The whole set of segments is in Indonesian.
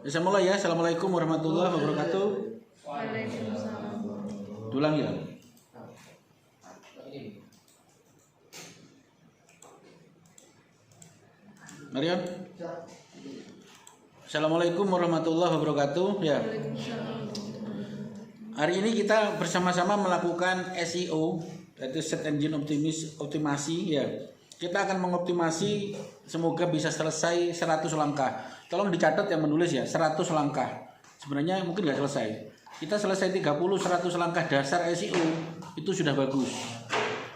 Bisa mulai ya. Assalamualaikum warahmatullahi wabarakatuh. Waalaikumsalam. Ulang ya. Marion. Assalamualaikum warahmatullahi wabarakatuh. Ya. Waalaikumsalam. Hari ini kita bersama-sama melakukan SEO, yaitu Search Engine Optimasi ya. Kita akan mengoptimasi, semoga bisa selesai 100 langkah. Tolong dicatat yang menulis ya, 100 langkah. Sebenarnya mungkin nggak selesai. Kita selesai 30-100 langkah dasar SEO, itu sudah bagus.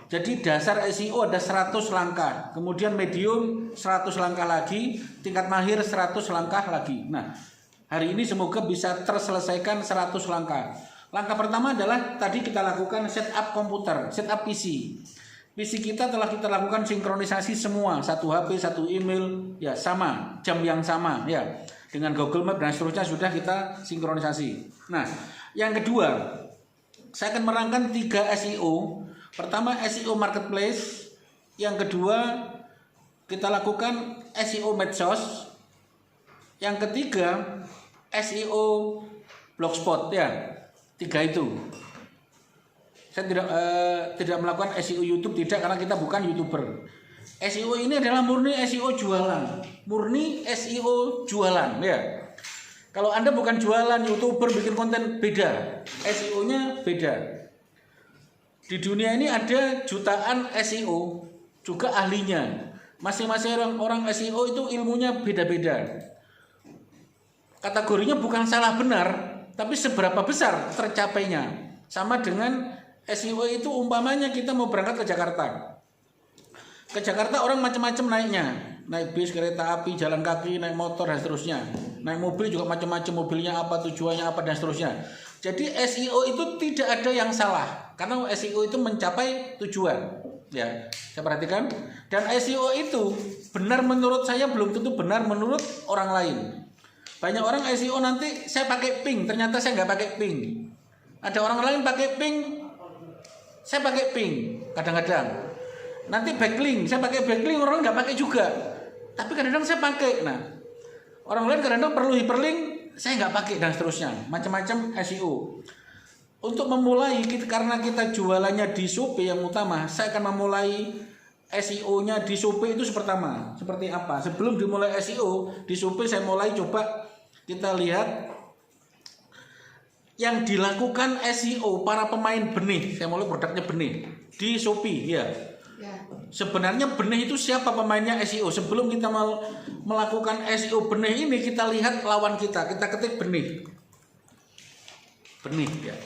Jadi dasar SEO ada 100 langkah. Kemudian medium 100 langkah lagi, tingkat mahir 100 langkah lagi. Nah, hari ini semoga bisa terselesaikan 100 langkah. Langkah pertama adalah tadi kita lakukan setup komputer, setup PC. PC kita telah kita lakukan sinkronisasi semua, satu HP, satu email, ya sama, jam yang sama, ya dengan Google Map dan seterusnya sudah kita sinkronisasi. Nah, yang kedua, saya akan merangkan 3 SEO. Pertama SEO marketplace, yang kedua kita lakukan SEO medsos, yang ketiga SEO blogspot, ya 3 itu. Saya tidak melakukan SEO YouTube, tidak, karena kita bukan YouTuber. SEO ini adalah murni SEO jualan, murni SEO jualan ya. Kalau Anda bukan jualan, YouTuber, bikin konten, beda. SEO-nya beda. Di dunia ini ada jutaan SEO, juga ahlinya. Masing-masing orang SEO itu ilmunya beda-beda. Kategorinya bukan salah benar, tapi seberapa besar tercapainya. Sama dengan SEO itu umpamanya kita mau berangkat ke Jakarta. Ke Jakarta orang macam-macam naiknya. Naik bis, kereta api, jalan kaki, naik motor dan seterusnya. Naik mobil juga macam-macam, mobilnya apa, tujuannya apa dan seterusnya. Jadi SEO itu tidak ada yang salah, karena SEO itu mencapai tujuan. Ya, saya perhatikan. Dan SEO itu benar menurut saya belum tentu benar menurut orang lain. Banyak orang SEO nanti saya pakai ping, ternyata saya nggak pakai ping. Ada orang lain pakai ping, saya pakai ping kadang-kadang. Nanti backlink, saya pakai backlink, orang nggak pakai juga. Tapi kadang-kadang saya pakai. Nah, orang lain kadang-kadang perlu hyperlink, saya nggak pakai dan seterusnya. Macam-macam SEO. Untuk memulai, karena kita jualannya di Shopee yang utama, saya akan memulai SEO-nya di Shopee itu pertama. Seperti apa? Sebelum dimulai SEO di Shopee, saya mulai coba kita lihat yang dilakukan SEO para pemain benih. Saya mulai produknya benih di Shopee ya. Sebenarnya benih itu siapa pemainnya SEO? Sebelum kita melakukan SEO benih ini, kita lihat lawan kita. Kita ketik benih. Benih ya.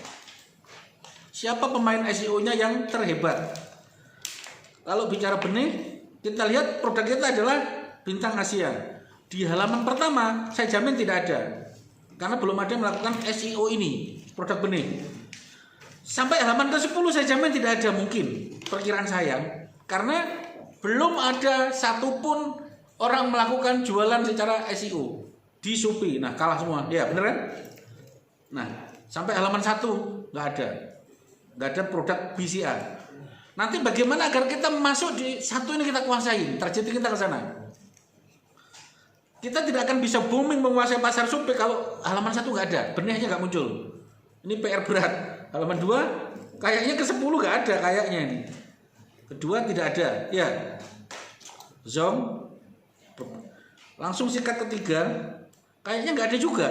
Siapa pemain SEO-nya yang terhebat? Kalau bicara benih, kita lihat produk kita adalah Bintang Asia. Di halaman pertama, saya jamin tidak ada. Karena belum ada yang melakukan SEO ini, produk benih. Sampai halaman ke-10 saya jamin tidak ada, mungkin perkiraan saya. Karena belum ada satupun orang melakukan jualan secara SEO di Shopee. Nah, kalah semua. Ya, bener kan? Nah, sampai halaman 1 nggak ada. Nggak ada produk BCA. Nanti bagaimana agar kita masuk di satu ini kita kuasain, target kita ke sana. Kita tidak akan bisa booming menguasai pasar Shopee kalau halaman 1 nggak ada, benihnya nggak muncul. Ini PR berat. Halaman 2 kayaknya ke 10 nggak ada kayaknya ini. Kedua tidak ada, ya. Zoom. Langsung sikat ketiga, kayaknya nggak ada juga.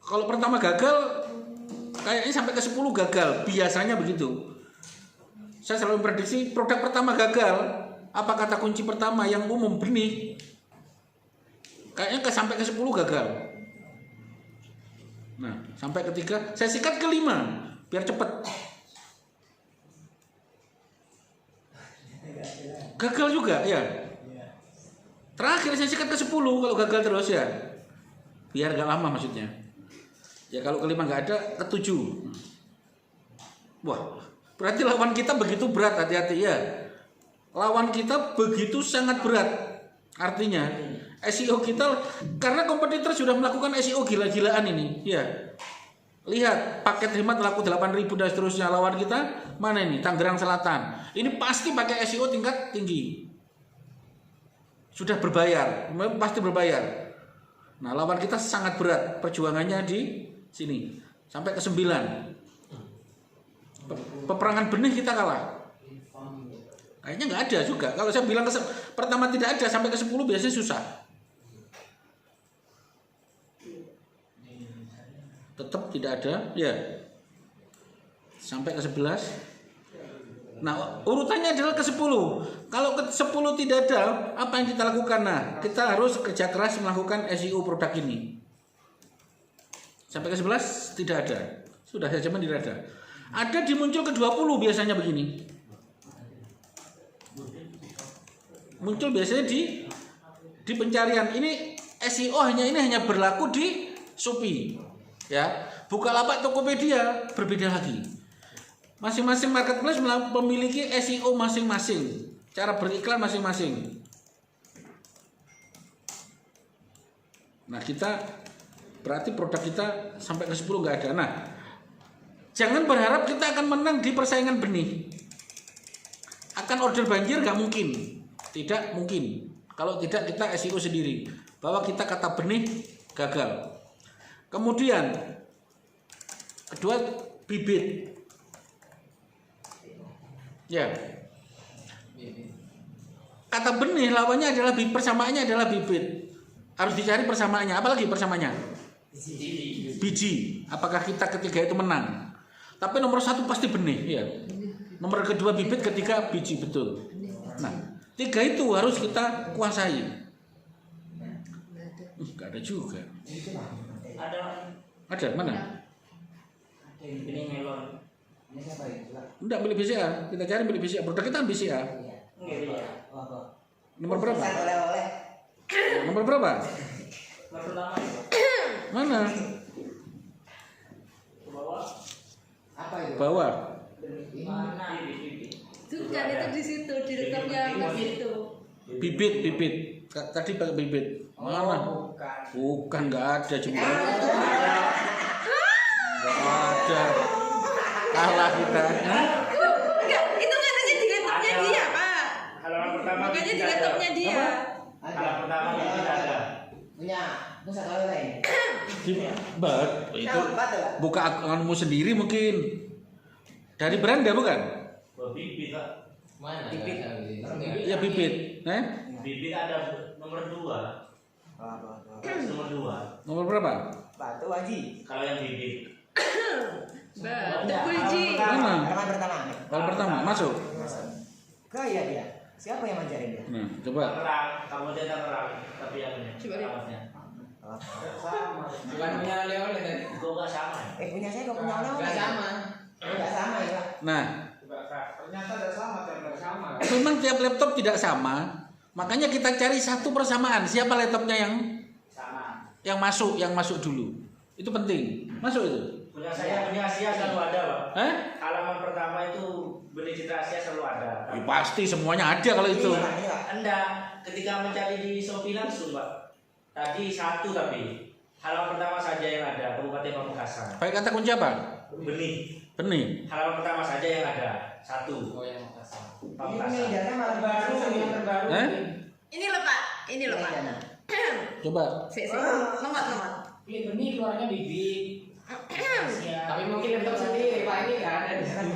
Kalau pertama gagal, kayaknya sampai ke 10 gagal. Biasanya begitu. Saya selalu memprediksi produk pertama gagal. Apa kata kunci pertama yang umum benih? Kayaknya sampai ke 10 gagal. Nah, sampai ketiga, saya sikat ke 5 biar cepet. Gagal juga ya. Terakhir saya sikat ke 10 kalau gagal terus ya. Biar gak lama maksudnya. Ya kalau ke 5 gak ada, ke 7. Wah, berarti lawan kita begitu berat, hati-hati ya. Lawan kita begitu sangat berat. Artinya SEO kita, karena kompetitor sudah melakukan SEO gila-gilaan ini ya. Lihat, paket hemat laku 8.000 dan seterusnya. Lawan kita mana ini? Tangerang Selatan. Ini pasti pakai SEO tingkat tinggi. Sudah berbayar, pasti berbayar. Nah, lawan kita sangat berat perjuangannya di sini sampai ke 9. Peperangan benih kita kalah. Kayaknya nggak ada juga. Kalau saya bilang pertama tidak ada sampai ke 10 biasanya susah. Tetap tidak ada, ya. Sampai ke 11. Nah, urutannya adalah ke 10. Kalau ke 10 tidak ada, apa yang kita lakukan? Nah, kita harus kerja keras melakukan SEO produk ini. Sampai ke 11 tidak ada. Sudah saja tidak ada. Ada dimuncul ke 20 biasanya begini. Muncul biasanya di pencarian. Ini SEO hanya berlaku di Shopee. Ya. Bukalapak, Tokopedia berbeda lagi. Masing-masing marketplace memiliki SEO masing-masing, cara beriklan masing-masing. Nah, kita berarti produk kita sampai ke 10 nggak ada. Nah, jangan berharap kita akan menang di persaingan benih. Akan order banjir nggak mungkin, tidak mungkin. Kalau tidak kita SEO sendiri, bahwa kita kata benih gagal. Kemudian kedua, bibit. Ya. Kata benih lawannya adalah persamaannya adalah bibit. Harus dicari persamaannya. Apalagi persamaannya? Biji. Apakah kita ketiga itu menang? Tapi nomor 1 pasti benih, ya. Nomor kedua bibit, ketiga biji, betul. Nah, 3 itu harus kita kuasai. Gak ada juga. Ada mana? Benih melon. Enggak, beli BCA. Kita cari beli BCA. Produk kita kan BCA. Nomor berapa? Nomor berapa? Nomor pertama. Mana? Bawah. Apa itu? Bawah. Mana? Bukan itu di situ, di laptopnya Mas itu. Bibit. Tadi pakai bibit. Mana? Bukan, nggak ada juga. Nggak ada. Kalah kita. Enggak, itu katanya di laptopnya dia, Pak. Halaman pertama. Makanya di laptopnya dia. Halaman pertama tidak ada. Punya pusat lain. Itu buka akunmu sendiri mungkin. Dari Beranda bukan? Bibit, Pak. Mana? Bibit. Ya bibit. Bibit ada nomor 2. Nomor 2. Nomor berapa? Batu Haji. Kalau yang bibit. Batu kunci. Mana? Halaman pertama. Halaman pertama masuk. Gaya dia. Siapa yang ngajarin dia? Nah, coba. Terang, kamu dia terang, tapi yang ini. Coba lihat. alamatnya. Sama. Bukan punya oleh-oleh tadi. Kok nggak sama? Punya saya kok punya orang? Enggak sama. Enggak sama ya, Pak. Nah, Ternyata tidak sama, tidak sama. memang tiap laptop tidak sama. Makanya kita cari satu persamaan. Siapa laptopnya Sama. yang masuk dulu. Itu penting. Masuk itu. Punya saya, punya Asia selalu ada, Pak. Hah? Halaman pertama itu benih citra Asia selalu ada. Ya, pasti semuanya ada kalau itu. Ini, Pak. Enggak, ketika mencari di Shopee langsung, Pak. Tadi 1 tapi halaman pertama saja yang ada, Kabupaten Pamekasan. Pakai kata kunci apa? Benih. Benih. Halaman pertama saja yang ada, 1. Oh yang Makassar. Ini Pamekasan. data malah baru. terbaru. Hah? Ini loh, Pak. Ini loh, Pak. Coba. Si. Nomor. Ini benih keluarnya bibit. Tapi mungkin laptop sendiri Pak, ini nggak ada di sana.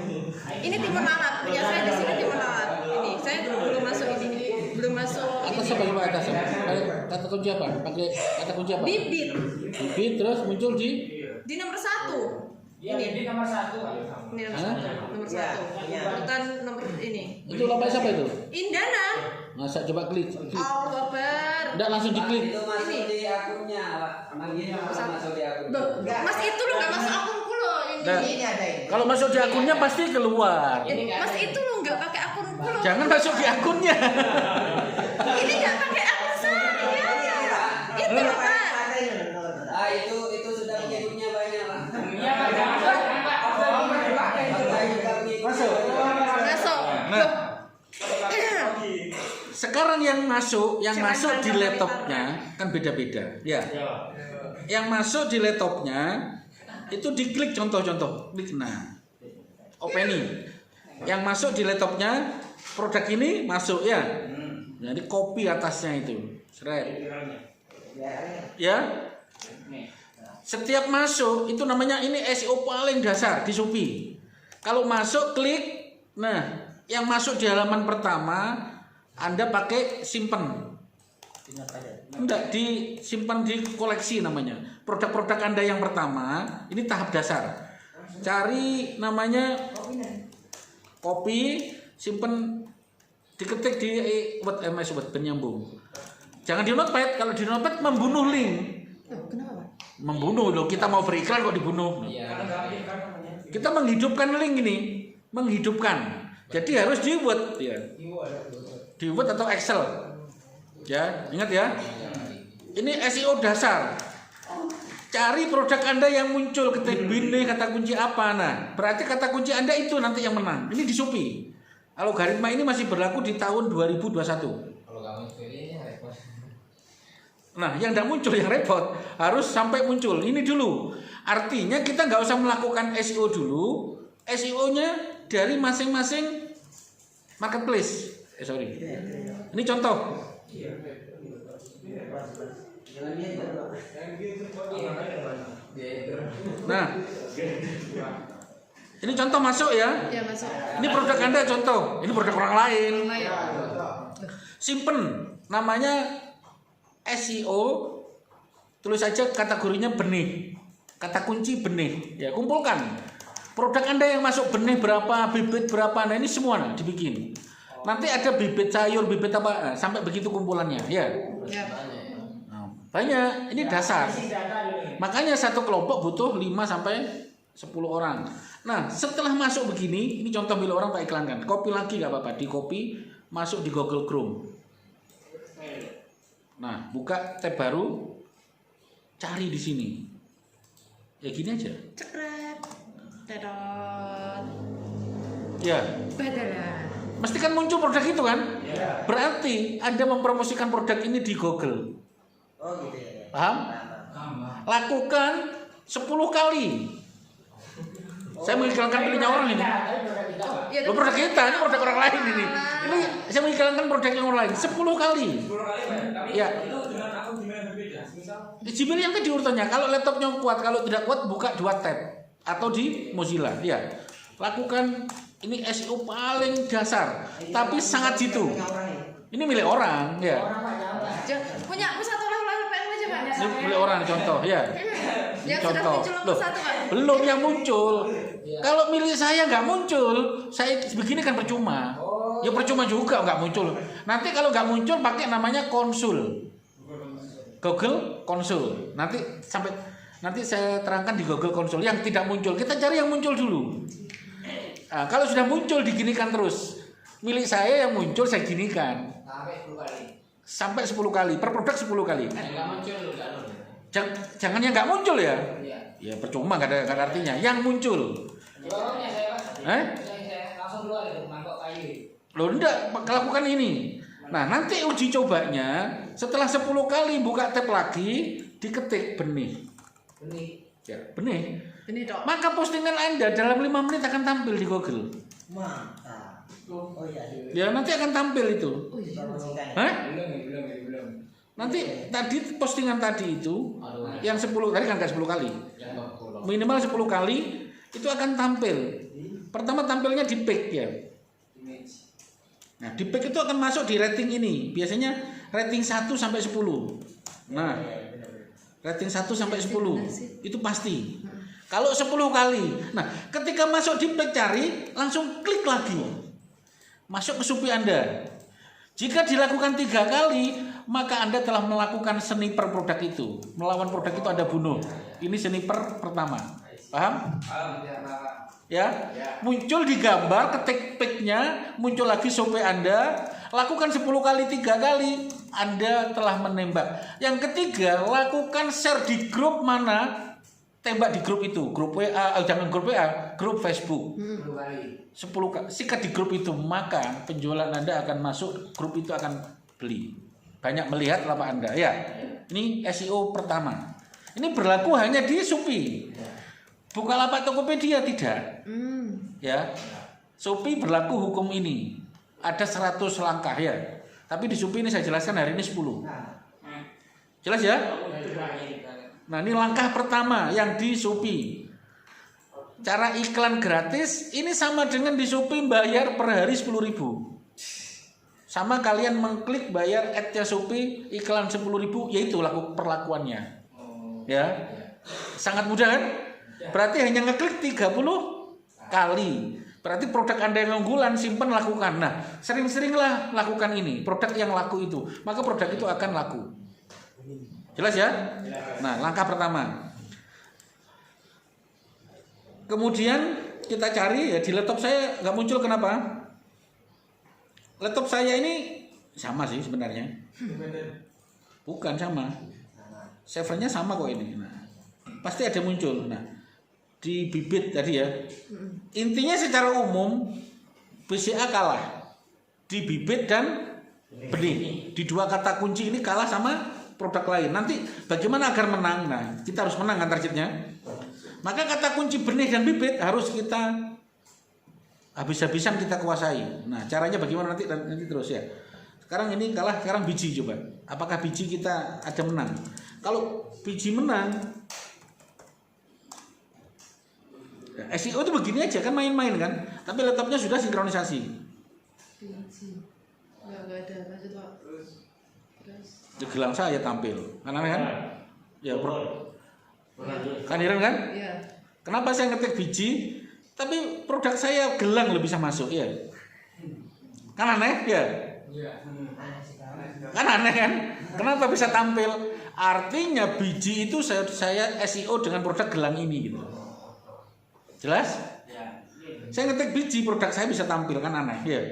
Ini timun lalat. Punya saya di sini timun lalat. Ini saya belum masuk ini. Belum masuk Atas ini. apa coba atas? Pakai kata kunci apa? Pakai kata kunci apa? Bibit. Bibit terus muncul di Di nomor 1. Iya, ini nomor 1 Pak. Ini nomor Hah? 1. Nomor Iya, 1. iya. Urutan nomor ini. itu lapak siapa itu? Indana. Masa coba klik. Allah Akbar. Enggak langsung diklik. Itu masuk di akunnya, Pak. Manggilnya masuk di akunnya. Loh, Mas itu lo nggak masuk akunku loh ini. Nah, Ini ada ini. kalau masuk di akunnya pasti keluar. Mas itu lo nggak pakai akunku loh. Jangan masuk di akunnya. Ini nggak pakai akun saya. Itu loh, Pak. Ada ini nomor. Ah, itu sudah pengikutnya banyak, Pak. Iya Pak, jangan masuk. Pak, dipakai. Masuk. Masuk. Nah, sekarang yang masuk Jangan di jangan laptopnya kan beda-beda. Ya. Ya, Pak. Yang masuk di laptopnya itu diklik contoh-contoh. Klik nah. Opening. Yang masuk di laptopnya produk ini masuk ya. Jadi copy atasnya itu. Seret. Ya. Setiap masuk itu namanya ini SEO paling dasar di Shopee. Kalau masuk klik, nah yang masuk di halaman pertama Anda pakai simpen. Enggak, disimpan di koleksi namanya. Produk-produk Anda yang pertama, ini tahap dasar. Cari namanya kopi, simpen, diketik di Word MS Word penyambung. Jangan di notepad, kalau di notepad membunuh link. Kenapa, Pak? Membunuh loh, kita mau beriklan kok dibunuh. Kita menghidupkan link ini, menghidupkan. Jadi harus di Word ya. Di Word atau Excel. Ya, ingat ya. Ini SEO dasar. Cari produk Anda yang muncul, ketik bini, kata kunci apa. Nah, berarti kata kunci Anda itu nanti yang menang. Ini di Shopee. Algoritma ini masih berlaku di tahun 2021. Kalau kamu pilih repot. Nah, yang tidak muncul yang repot harus sampai muncul. Ini dulu. Artinya kita nggak usah melakukan SEO dulu. SEO-nya dari masing-masing marketplace. Sorry. Ini contoh. Nah, ini contoh masuk ya. Ya, masuk. Ini produk Anda contoh. Ini produk orang lain. Lumayan. Simpen. Namanya SEO. Tulis saja kategorinya benih. Kata kunci benih. Ya, kumpulkan. Produk Anda yang masuk benih berapa, bibit berapa. Nah, ini semua dibikin. Nanti ada bibit sayur, bibit apa, sampai begitu kumpulannya. Ya. Ya. Nah, banyak. Ini dasar. Makanya satu kelompok butuh 5 sampai 10 orang. Nah, setelah masuk begini, ini contoh bila orang tak iklankan. Copy lagi nggak apa-apa, di copy, masuk di Google Chrome. Nah, buka tab baru, cari di sini. Ya gini aja. Cekret. Terot. Ya, Badalah. mesti kan muncul produk itu kan? Berarti Anda mempromosikan produk ini di Google. Oh gitu ya. Paham? Lakukan 10 kali. Saya mengiklankan punya orang ini. Ya, Lo produk kita, ini produk orang lain ini. Ini saya mengiklankan produk yang orang lain 10 kali. Ya. Gmail yang tadi urutannya. Kalau laptopnya kuat, kalau tidak kuat buka 2 tab atau di Mozilla. Ya. Lakukan ini SEO paling dasar, tapi sangat jitu. Ini milik orang, ya. Punya aku satu lah PM aja, Pak. Ini milik orang contoh, ya. Yang sudah Contoh. muncul Loh, satu, Pak. belum yang muncul. Kalau milik saya nggak muncul, saya begini kan percuma. Ya percuma juga nggak muncul. Nanti kalau nggak muncul pakai namanya konsul. Google Konsul. Nanti saya terangkan di Google Konsul yang tidak muncul. Kita cari yang muncul dulu. Nah, kalau sudah muncul diginikan terus. Milik saya yang muncul saya ginikan. Sampai 10 kali. Sampai 10 kali. Per produk 10 kali. Enggak muncul enggak loh. Jangan yang nggak muncul ya. Iya. Ya percuma nggak ada artinya. Yang muncul. Jualannya saya Pak. Saya langsung keluar itu mangkok kayu. Loh enggak, lakukan ini. Nah, nanti uji cobanya setelah 10 kali buka tab lagi, diketik benih. Benih. Ya, benih. Ini, Dok. Maka postingan Anda dalam 5 menit akan tampil di Google. Mantap. Oh iya. Ya, nanti akan tampil itu. Oh, iya. Hah? Belum. Nanti tadi postingan tadi itu Aduh. yang 10 tadi kan 10 kali. Yang 20. Minimal 10 kali itu akan tampil. Pertama tampilnya di page ya. Image. Nah, di page itu akan masuk di rating ini. Biasanya rating 1 sampai 10. Nah, rating 1 sampai 10 itu pasti. Kalau 10 kali. Nah, ketika masuk di page cari, langsung klik lagi. Masuk ke Shopee Anda. Jika dilakukan 3 kali, maka Anda telah melakukan sniper produk itu. Melawan produk itu Anda bunuh. Ini sniper pertama. Paham? Ya, muncul di gambar, ketik pick-nya, muncul lagi Shopee Anda, lakukan 10 kali, 3 kali, Anda telah menembak. Yang ketiga, lakukan share di grup mana, tembak di grup itu, grup WA, jangan grup WA, grup Facebook. 10 kali. 10 kali, sikat di grup itu, maka penjualan Anda akan masuk, grup itu akan beli. Banyak melihat lapak Anda, ya. Ini SEO pertama. Ini berlaku hanya di Shopee. Bukalapak Tokopedia tidak. Ya. Shopee berlaku hukum ini. Ada 100 langkah ya. Tapi di Shopee ini saya jelaskan hari ini 10. Jelas ya? Nah, ini langkah pertama yang di Shopee. Cara iklan gratis ini sama dengan di Shopee bayar per hari 10.000. Sama kalian mengklik bayar ad-nya Shopee iklan 10.000, yaitu perlakuannya. Ya. Sangat mudah kan? Berarti hanya ngeklik 30 kali. Berarti produk Anda yang unggulan, simpan, lakukan. Nah, sering-seringlah lakukan ini, produk yang laku itu. Maka produk itu akan laku. Jelas ya? Nah, langkah pertama. Kemudian kita cari ya di laptop saya nggak muncul, kenapa? Laptop saya ini sama sih sebenarnya. Bukan sama. Servernya sama kok ini. Nah, pasti ada muncul. Nah, di bibit tadi ya. Intinya secara umum BCA kalah di bibit dan benih. Di dua kata kunci ini kalah sama produk lain. Nanti bagaimana agar menang? Nah, kita harus menang kan targetnya. Maka kata kunci benih dan bibit harus kita habis-habisan kita kuasai. Nah, caranya bagaimana nanti terus ya. Sekarang ini kalah, sekarang biji coba. Apakah biji kita ada menang? Kalau biji menang, ya, SEO itu begini aja kan, main-main kan. Tapi laptopnya sudah sinkronisasi. Nggak ada, lanjut Pak. Terus. Di gelang saya tampil. Kan aneh kan? Ya, kan heran kan? Iya. Kenapa saya ngetik biji, tapi produk saya gelang lebih bisa masuk ya? Kan aneh ya? Kan aneh kan? Kenapa bisa tampil? Artinya biji itu saya SEO dengan produk gelang ini gitu. Jelas? Saya ngetik biji, produk saya bisa tampil, kan aneh ya?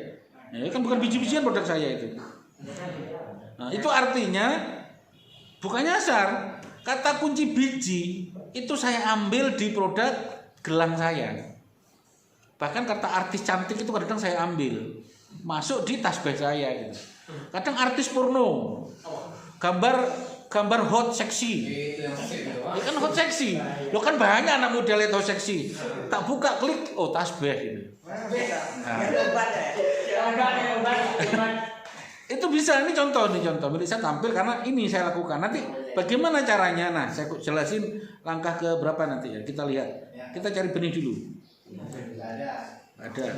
Ya kan bukan biji-bijian produk saya itu. Nah, itu artinya bukan nyasar. Kata kunci biji itu saya ambil di produk gelang saya. Bahkan kata artis cantik itu kadang saya ambil masuk di tasbih saya gitu. Kadang artis porno, gambar hot seksi. Ya kan hot seksi. Lo kan banyak anak model itu seksi. Tak buka klik, oh tasbih gitu. Itu bisa, ini contoh. Milik saya tampil karena ini saya lakukan. Nanti bagaimana caranya? Nah, saya jelasin langkah ke berapa nanti ya. Kita lihat. Kita cari benih dulu. Ada.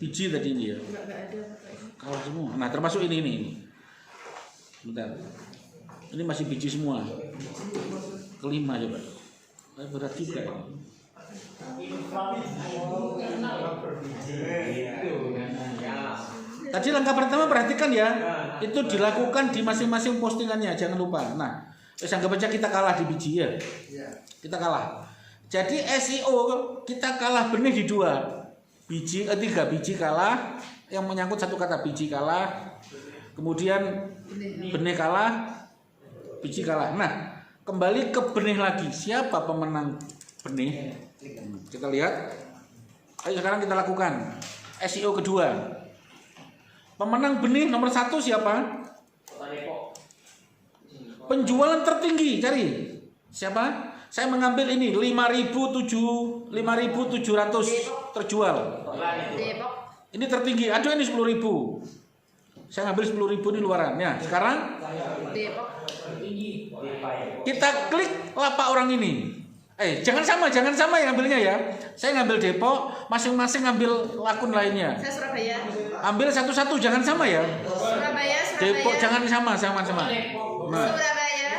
Biji tadi ini ya. Nggak ada Pak. Kalah semua. Nah, termasuk ini. Bentar. Ini masih biji semua. Kelima coba. Berat juga ya. Tadi langkah pertama perhatikan ya, itu dilakukan di masing-masing postingannya, jangan lupa. Nah, anggap aja kita kalah di biji ya, kita kalah. Jadi SEO kita kalah benih di tiga biji kalah, yang menyangkut satu kata biji kalah, kemudian benih kalah, biji kalah. Nah, kembali ke benih lagi, siapa pemenang benih? Kita lihat. Ayo sekarang kita lakukan SEO kedua. Pemenang benih nomor 1 siapa? Penjualan tertinggi, cari. Siapa? Saya mengambil ini 5.700 terjual. Depok. Ini tertinggi. Aduh ini 10.000. Saya ngambil 10.000 ini luaran. Ya, sekarang Depok. kita klik lapak orang ini. Jangan sama yang ngambilnya ya. Saya ngambil Depok, masing-masing ngambil akun lainnya. Saya Surabaya. Ambil satu-satu, jangan sama ya. Surabaya. Depok jangan sama. Nah, Surabaya.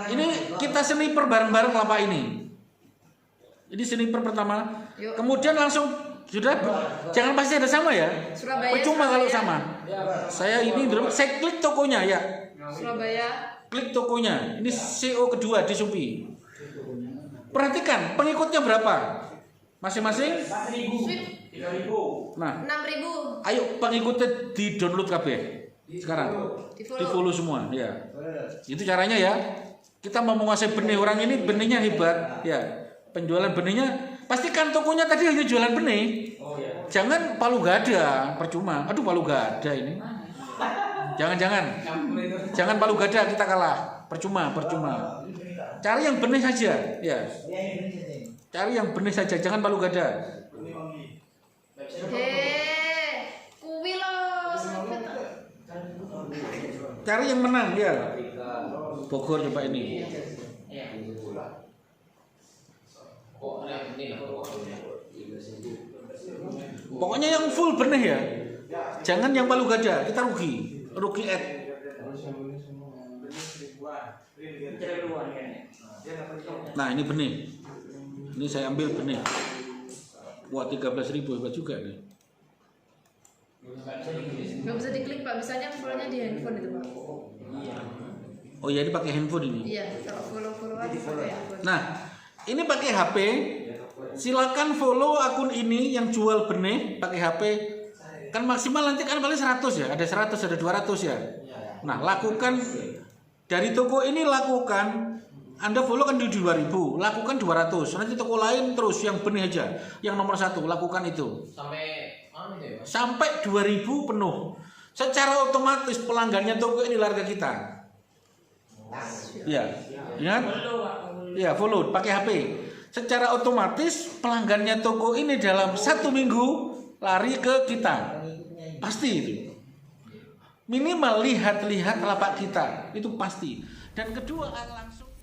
ini kita sniper bareng-bareng lapak ini. Ini sniper pertama. Yuk. Kemudian langsung sudah, jangan pasti ada sama ya. Surabaya. Percuma kalau sama. Saya klik tokonya ya. Surabaya. Klik tokonya. Ini SEO kedua di Shopee. Perhatikan pengikutnya berapa masing-masing. 3.000. Nah, 6.000. ayo pengikutnya di download KB sekarang, di follow semua ya. Itu caranya ya. Kita mau menguasai benih orang ini, benihnya hebat ya. Penjualan benihnya, pastikan tokonya tadi hanya jualan benih. Jangan palu gada, percuma. Aduh palu gada ini. Jangan palu gada, kita kalah. Percuma. Cari yang benih saja, ya. Cari yang benih saja, jangan palu gada. Kuwi loh sampai Cari yang menang ya. Bogor coba ini. Pokoknya yang full benih ya. Jangan yang palu gada, kita rugi. Rugi ad. Nah, ini benih. Ini saya ambil benih. Wah, 13.000 hebat juga nih. nggak bisa diklik Pak, bisanya follow-nya di handphone itu Pak. Oh ya, ini pakai handphone ini. Iya, kalau follow-followan pakai handphone. Nah, ini pakai HP. Silakan follow akun ini yang jual benih pakai HP. Kan maksimal nanti kan paling 100 ya. Ada 100, ada 200 ya. Nah, lakukan dari toko ini lakukan. Anda follow kan di 2.000, lakukan 200. Nanti toko lain terus yang benih aja. Yang nomor 1 lakukan itu. Sampai 2.000 penuh. Secara otomatis pelanggannya toko ini larga kita. Ya, ingat? Ya, follow pakai HP. Secara otomatis pelanggannya toko ini dalam 1 minggu lari ke kita. Pasti itu. Minimal lihat-lihat lapak kita, itu pasti. Dan kedua langsung